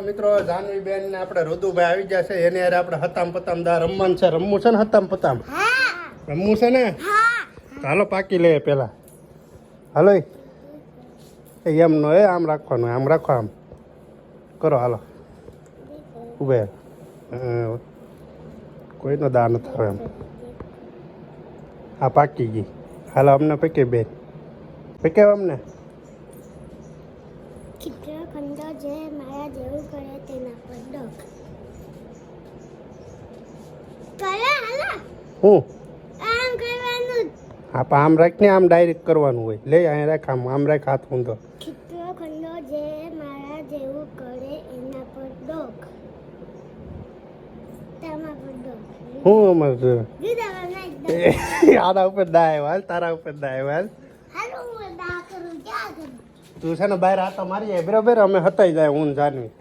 મિત્રો જાનવી બેન ને આપણે રુદુભાઈ આવી ગયા છે. એને યાર આપણે હતામ પતામ દા રમવાનું છે. રમવું છે ને હતામ પતામ? રમવું છે ને? હાલો પાકી લે પેલા. હાલો એમ નો આમ રાખવાનું, આમ રાખો, આમ કરો. હાલો ઉભે, કોઈનો દા ન થાય એમ. હા પાકી ગઈ. હાલો અમને પકે બેન, પકે અમને. ખંડો જે મારા જેવું કરે તેના પર ડોક કરે. હાલા હું આમ કરવાનું. હા પણ આમ રાખને, આમ ડાયરેક્ટ કરવાનું હોય. લે અહીંયા રાખ, આમ રાખ હાથ ઊંધો. ખીચડો ખંડો જે મારા જેવું કરે એના પર ડોક, તેના પર ડોક. હું અમાર દીદાવા નાઈ આના ઉપર દાય વાલ, તારા ઉપર દાય વાલ. હાલો હું દા કરું, ક્યાં કરું? તું છે ને બહાર આતો મારી જાય બરાબર. અમે હતાઈ જાય હું જાનવી.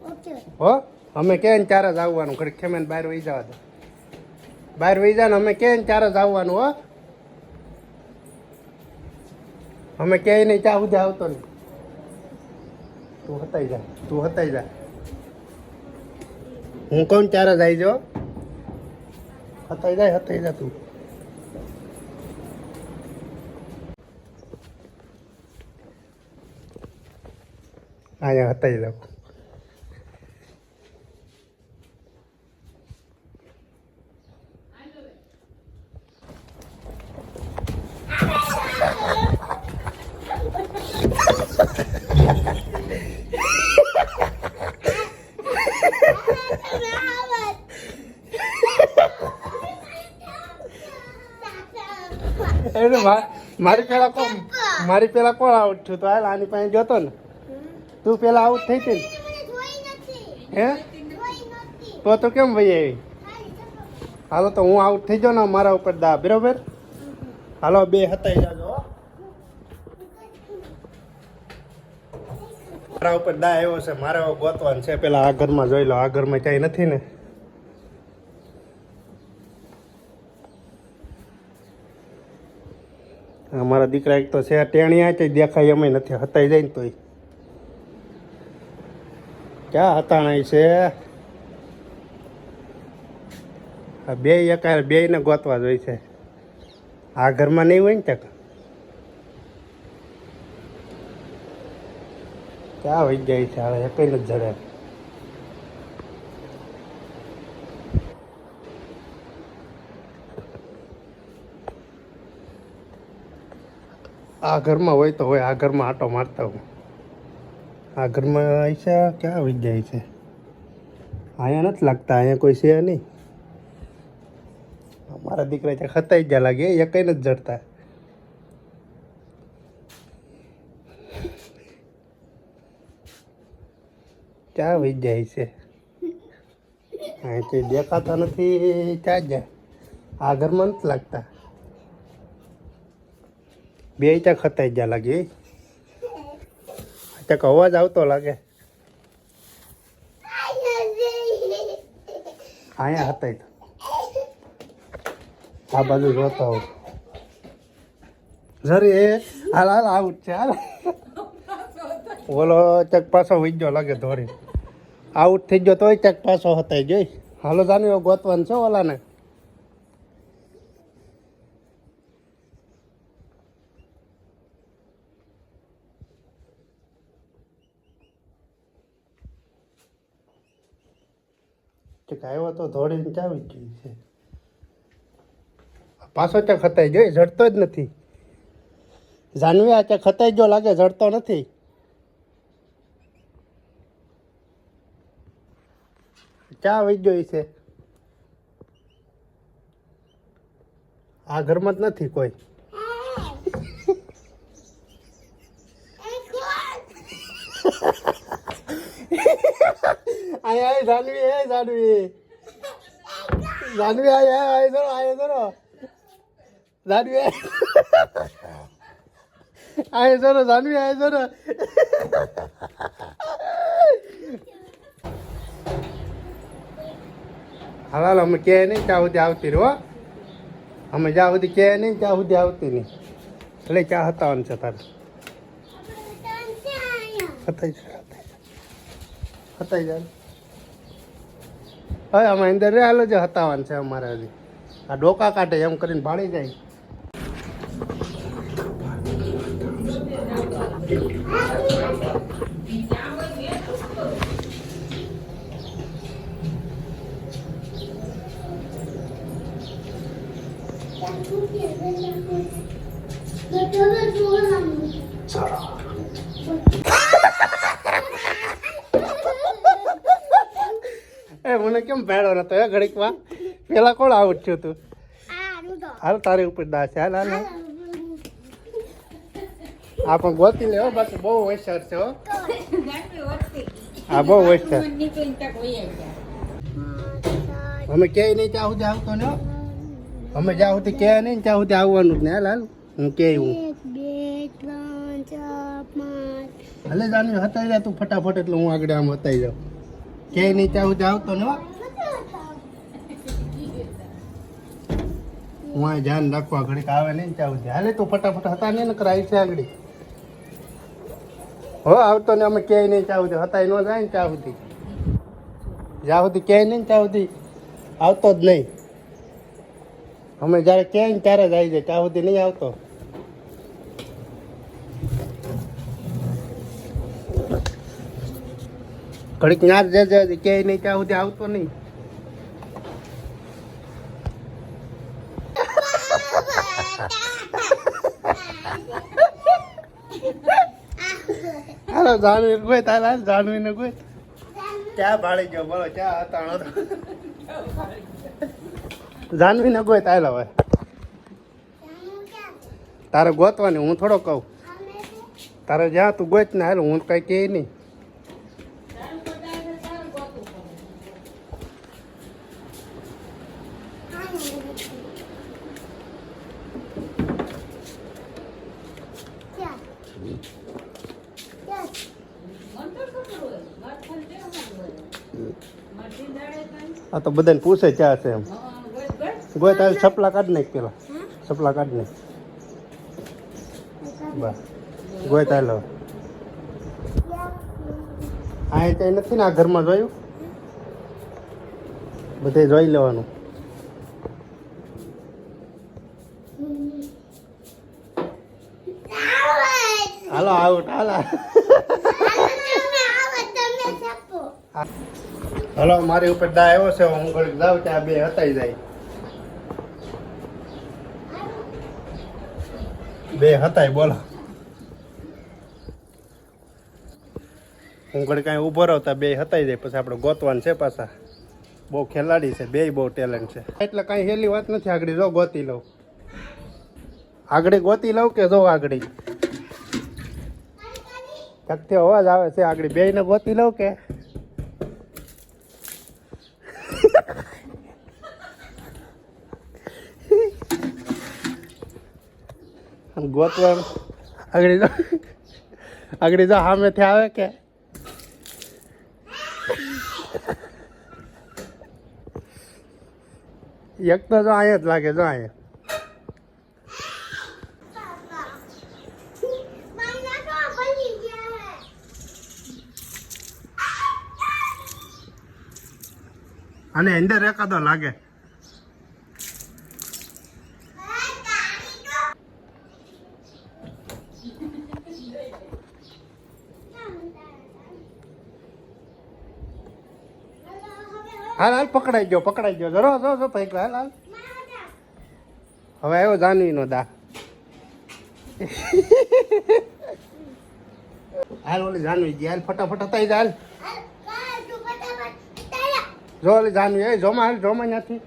ઓકે હો અમે ક્યાં ચાર જ આવવાનું. ઘડી ખેમે બહાર વહી જવા દે. બહાર વહી જાય ને અમે ક્યાં ચાર જ આવવાનું. હો અમે ક્યાંય નહીં, ચા સુધી આવતો નહીં. તું હતાઈ જા, તું હતાઈ જા. હું કોણ ચાર જ આવી જો. હતાઈ જાય, હતાઈ જા તું. અહીંયા હતાઈ જાઉં. મારી પેલા કોણ આઉટ થયું? તો હાલ આની પાસે જોતો ને. તું પેલા આઉટ થઈ હતી ને? હે તો કેમ ભાઈ આવી? હાલો તો હું આઉટ થઈ જાઉં ને મારા ઉપર દા બરોબર. હાલો બે હતાઈ જાજો. મારા ઉપર દા આવ્યો છે, મારે ગોતવાનું છે. પેલા આ ઘરમાં જોઈ લો, આ ઘરમાં ક્યાંય નથી ને. અમારા દીકરા એક તો છે ટેણિયા, તે દેખાય એમ નથી. હતાઈ જાય ને તોય ક્યાં હતાણાય છે. બે એકા બે ને ગોતવા જોઈએ છે. આ ઘરમાં નહીં હોય ને ત્યાં ક્યાં વહી જાય છે. હાલ એક જ જડે. આ ઘરમાં હોય તો હોય, આ ઘરમાં આટો મારતા હું. આ ઘરમાં આઈસા ક્યાં વહી જાય છે. અહીંયા નથી લાગતા, અહીંયા કોઈ છે નહીં. મારા દીકરા ત્યાં ખતાઈ ગયા લાગે, એ કઈ નથી જડતા. ક્યાં વહી જાય છે. અહીંથી દેખાતા નથી. ક્યાં જાય? આ ઘરમાં નથી લાગતા. બે ત્યાં ખતાઈ ગયા લાગે. ત્યાં અવાજ આવતો લાગે. અહીંયા હતા આ બાજુ જોતા હોઉં. જરી એ હાલ હાલ આઉટ છે. હાલ ઓલો ચક પાછો વહી ગયો લાગે ધોરી. આઉટ થઈ ગયો તોય ચક પાછો હતાઈ જોઈ. હાલો જાની ગોતવાનું છે ઓલાને. આવ્યો તો ધોડીને ચાવી ગઈ છે. પાછો ચક હતાઈ જોઈ, જડતો જ નથી. જાનવી આ ચક હતાઈ ગયો લાગે, જડતો નથી. ચા વહી ગઈ છે. આ ઘરમાં જ નથી કોઈ. આય જાનવી, હે જાનવી, જાનવી આય આય જરો, આય જરો જાનવી, આય જરો જાનવી, આય જરો. હાલ અમે કે નહીં ત્યાં સુધી આવતી રહો. અમે જ્યાં સુધી કે નહીં ત્યાં સુધી આવતી નહીં. એટલે ચા હતાવાનું છે તારે. હતાઈ છે. હતાઈ જાય હવે અમે અંદર રે હાલો જે હતાવાન છે અમારે હજી આ ડોકા કાઢે એમ કરીને ભાળી જાય એ મને કેમ ભેળો નતો એ ઘડીકમાં પેલા કોણ આઉટ થયું તું હાલ તારી ઉપર દાસ હાલ હાલ હાલ. આ પણ ગોતી લે હો બાકી બહુ હોશિયાર છે હો હા બહુ હોશિયાર અમે ક્યાંય નહીં ત્યાં સુધી આવતો ને હો. અમે જ્યાં સુધી ક્યાંય નહીં ત્યાં સુધી આવવાનું જ ને હાલ હાલ હું કે હું 1 2 3 4 5 હાલે જાણી હતાઈ જા તું ફટાફટ એટલે હું આગળ આમ હતાઈ જાઉં ક્યાંય નહીં ત્યાં સુધી આવતો ને હો. હું આ ધ્યાન રાખવા ઘડીક આવે નહીં ત્યાં સુધી હાલે તું ફટાફટ હતા નહીં ને કરાય છે આગળ હો આવતો ને અમે ક્યાંય નહીં ત્યાં સુધી હતાઈ ન જાય ને ત્યાં સુધી જ્યાં સુધી ક્યાંય નહીં ત્યાં સુધી આવતો જ નહીં અમે જ્યારે ક્યાંય ને ત્યારે જ આવી જાય ત્યાં સુધી નહીં આવતો ઘડીક ના જ ક્યાંય નહીં ત્યાં સુધી આવતો નહીં હાલો જાનવી ગોય તારા જાનવી ને ગોય ક્યાં ભાળી ગયો બોલો ક્યાં હતાણો જાનવી ને ગોય તારા હવે તારે ગોતવાની હું થોડો કહું તારે જ્યાં તું ગોત ને હાલ હું કઈ કહે નહીં આ તો બધાને પૂછે ક્યાં છે એમ ગોય તારે છપલા કાઢ નાખ પેલા છપલા કાઢ નાખ બસ ગોય તારે આ કઈ નથી ને આ ઘરમાં જોયું બધે જોઈ લેવાનું હાલો આઉટ હાલો હલો મારી ઉપર દા આવ્યો છે હું ઘડીક જાઉં ત્યાં બે હતાઈ જાય બે હતાય બોલો હું ઘડી કાંઈ ઊભો રહો બે હતાઈ જાય પછી આપણે ગોતવાનું છે પાછા બહુ ખેલાડી છે બે બહુ ટેલેન્ટ છે એટલે કાંઈ હેલી વાત નથી આગળ જો ગોતી લઉં આગળ ગોતી લઉં કે જો આગળ ક્યાંકથી અવાજ આવે છે આગળ બેયને ગોતી લઉં કે ગોતવાનું આગળ જો સામેથી આવે કે એક તો જો અહીંયા જ લાગે જો અહીંયા અને અંદર એકાદો લાગે હાલ હાલ પકડાઈ ગયો જરો જો જો ભાઈ હાલ હાલ હવે આવ્યો જાનવી નો દા હાલ ઓલી જાનવી ગઈ હાલ ફટાફટ હતાઈ જા હાલ જો ઓલી જાનવી એ જોમાં હાલ જોમાં ત્યાંથી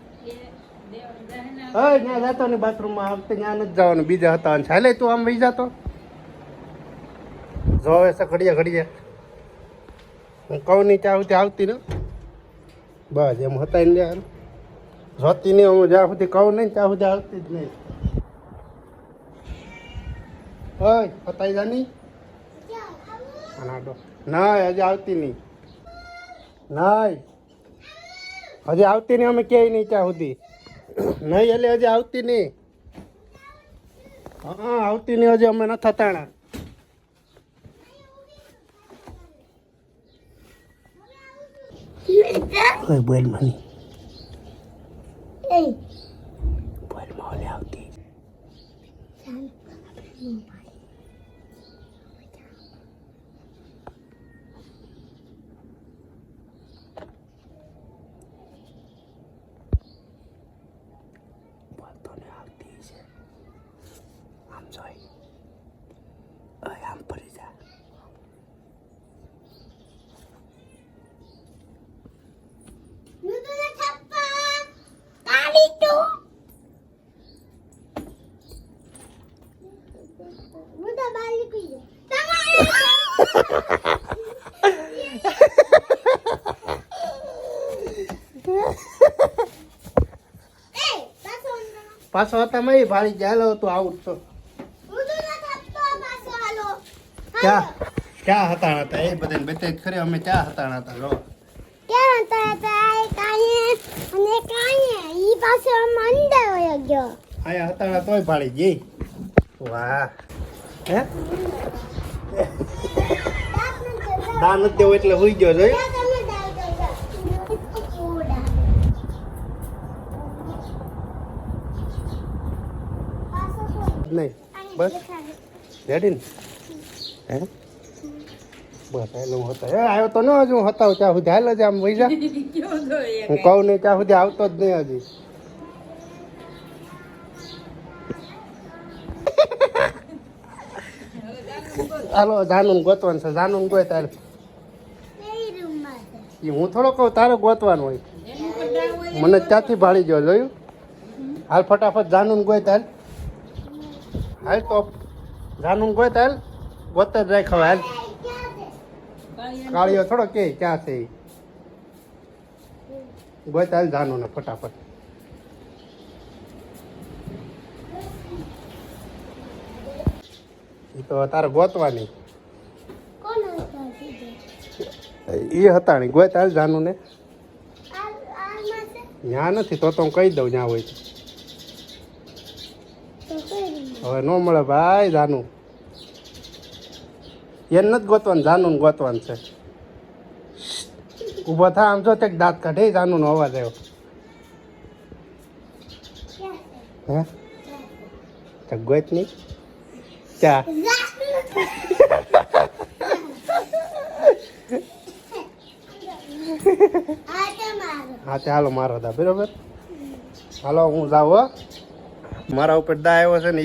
ત્યાં જતો ને બાથરૂમમાં આ વખતે ત્યાં નથી જવાનું બીજા હતા હાલે તું આમ વહી જાતો જો હવે છે ઘડીએ હું કહું નહીં ત્યાં સુધી આવતી ને બસ એમ હતા ને યાર જોતી નહીં હું જ્યાં સુધી કહું નહીં ત્યાં સુધી આવતી જ નહીં હોય પતાઈ જા નહીં ના હજી આવતી નહીં નહીં હજી આવતી નહીં અમે ક્યાંય નહીં ત્યાં સુધી નહીં એટલે હજી આવતી નહીં હા આવતી નહીં હજી અમે નથી થતાણા કઈ બોલ મને એ બોલ મોલે આવતી બોલ તો ને આવતી છે આમ જોઈ આમ પડી જા નુદુના થપ્પા કાલી તો મુદા બાલી કઈ પાછો હતા મેં ભાડી ચાલો તું આઉટ છો ક્યાં ક્યાં હતાણા હતા એ બધાને બતાવી ખરી અમે ક્યાં હતાણા હતા જો ક્યાં હતા કાંઈ અને કાંઈ ઈ પાસે મંડે હોય ગયો આયા હતાણા તોય ભાડી ગઈ વાહ હે દા નથી દેવો એટલે હુઈ ગયો જોઈ નહીં બસ રેડી ને હે બસ એટલે હું હતા આવ્યો તો ન હજુ હું હતા ત્યાં સુધી હાલ જ આમ વહી જા હું કહું નહીં ત્યાં સુધી આવતો જ નહીં હજી હાલો જાનું ગોતવાનું છે જાનું ગોય તારે એ હું થોડો કહું તારે ગોતવાનું હોય મને ત્યાંથી ભાળી ગયો જોયું હાલ ફટાફટ જાનું ગોય તાર હાલ તો જાનું ગોય તાર ગોતે જ રાખ હવે હાલ કાળીઓ થોડો કે ક્યાં છે એ ગોય તાર જાનું ને ફટાફટ એ તો તારે ગોતવાની કોણ એ હતાણી ગોય તાર જાનું ને આ ત્યાં નથી તો હું કહી દઉં ત્યાં હોય તો હવે ન મળે ભાઈ જાનું એને નથી ગોતવાનું જાનું ગોતવાનું છે ઊભો થા આમ જો તે દાંત કાઢે જાનું અવાજ આવ્યો હે તો ગોત નહીં ચા હા તે હાલો મારો દા બરાબર હાલો હું જાઉં હો મારા ઉપર દા આવ્યો છે ને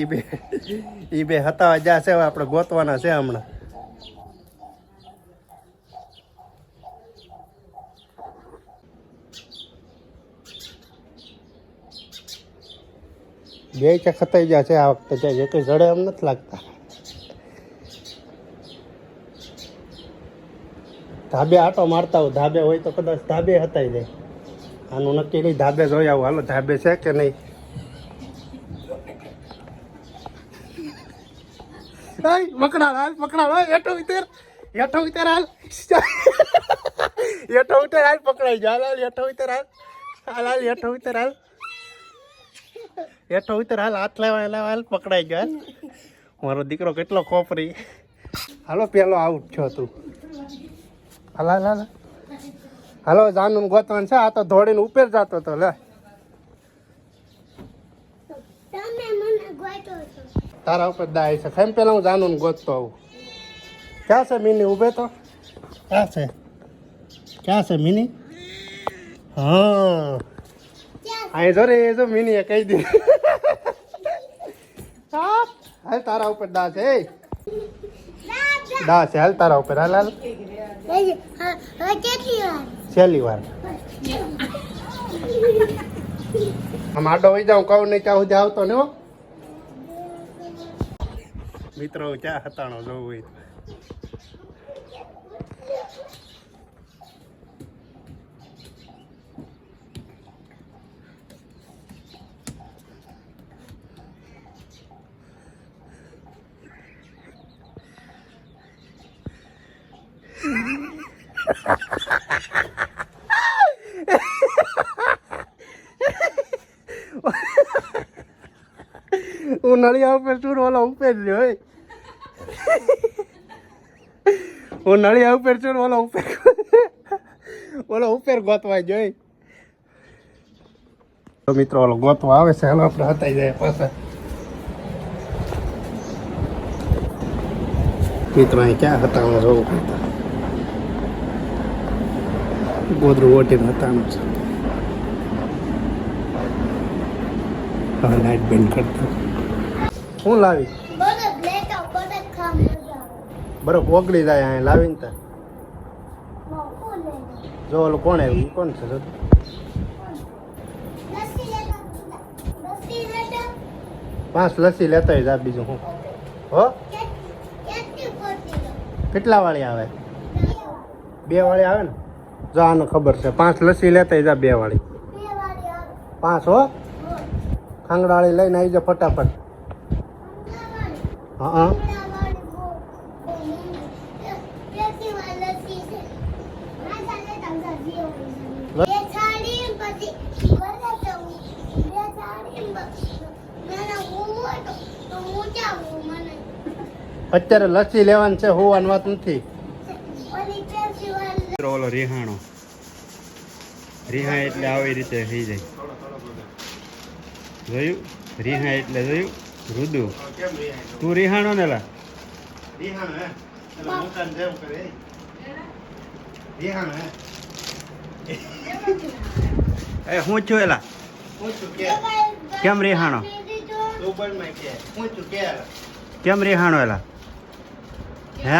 એ બે હતા જ્યાં છે આપણે ગોતવાના છે હમણાં બે છે ખતાઈ ગયા છે આ વખતે જાય એક જડે એમ નથી લાગતા ધાબે આટો મારતા હોય ધાબે હોય તો કદાચ ધાબે હતાઈ જાય આનું નક્કી નહીં ધાબે જોઈ આવું હાલો ધાબે છે કે નહીં પકડા હાલ પકડા હેઠો ઉતર હાલ હેઠો ઉતર હાલ પકડાઈ જાય હાલ હેઠો ઉતર હાલ હાલ હેઠો ઉતર હાલ હેઠો ઉતર હાલ હાથ લેવા હાલ પકડાઈ ગયો હાલ મારો દીકરો કેટલો ખોપરી હાલો પેલો આઉટ છો તું હાલ હાલ હાલ હાલો જાનું ગોતવાનું છે આ તો ધોડીને ઉપર જતો હતો લે તમે મને ગોતો છો તારા ઉપર દાય છે કેમ પેલા હું જાનું ગોતતો આવું ક્યાં છે મિની ઉભે તો ક્યાં છે મિની હા અહીં જો રે એ જો મિની એ કહી દી હાલ તારા ઉપર દા છે દા છે હાલ તારા ઉપર હાલ હાલ કેટલી વાર છેલ્લી વાર આમ આડો વહી જાઉં કહું નહીં ત્યાં સુધી આવતો ને હો મિત્રો ક્યાં હતાણો જોવું હોય હું નળિયા ઉપર છું ઓલા ઉપર રહ્યો હું નળિયા ઉપર છું ઓલા ઉપર ઓલો ઉપર ગોતવા જોઈ તો મિત્રો ઓલો ગોતવા આવે છે હાલો આપણે હતાઈ જાય પાછા મિત્રો અહીં ક્યાં હતા અમે જોવું કરતા ગોદરું ઓટીને હતાનું છે હવે લાઈટ બંધ કરતા શું લાવી બરફ લેતો બરફ ખા મજા બરફ ઓગળી જાય અહીં લાવીને તો મોકો લે જો ઓલું કોણ આવ્યું ઈ કોણ છે જો લસ્સી લેતો 5 લસ્સી લેતા જા બીજું હું હો કેટલી પોતી કેટલા વાળી આવે 2 વાળી આવે ને જો આને ખબર છે 5 લસ્સી લેતા જા 2 વાળી બે વાળી આવે 5 હો ખાંગડાળી લઈને આવી જા ફટાફટ હા અત્યારે લસ્સી લેવાની છે હોવાની વાત નથી ઓલો રિહાણો રિહા એટલે આવી રીતે થઈ જાય જોયું રિહા એટલે જોયું રુદુ તું રિહાણો ને લા રિહાણો હે એલા મોટાને જેમ કરે રિહાણો હે એ હું છું એલા હું છું કે કેમ રિહાણો દુબઈ માં કે હું છું કે કેમ રિહાણો એલા હે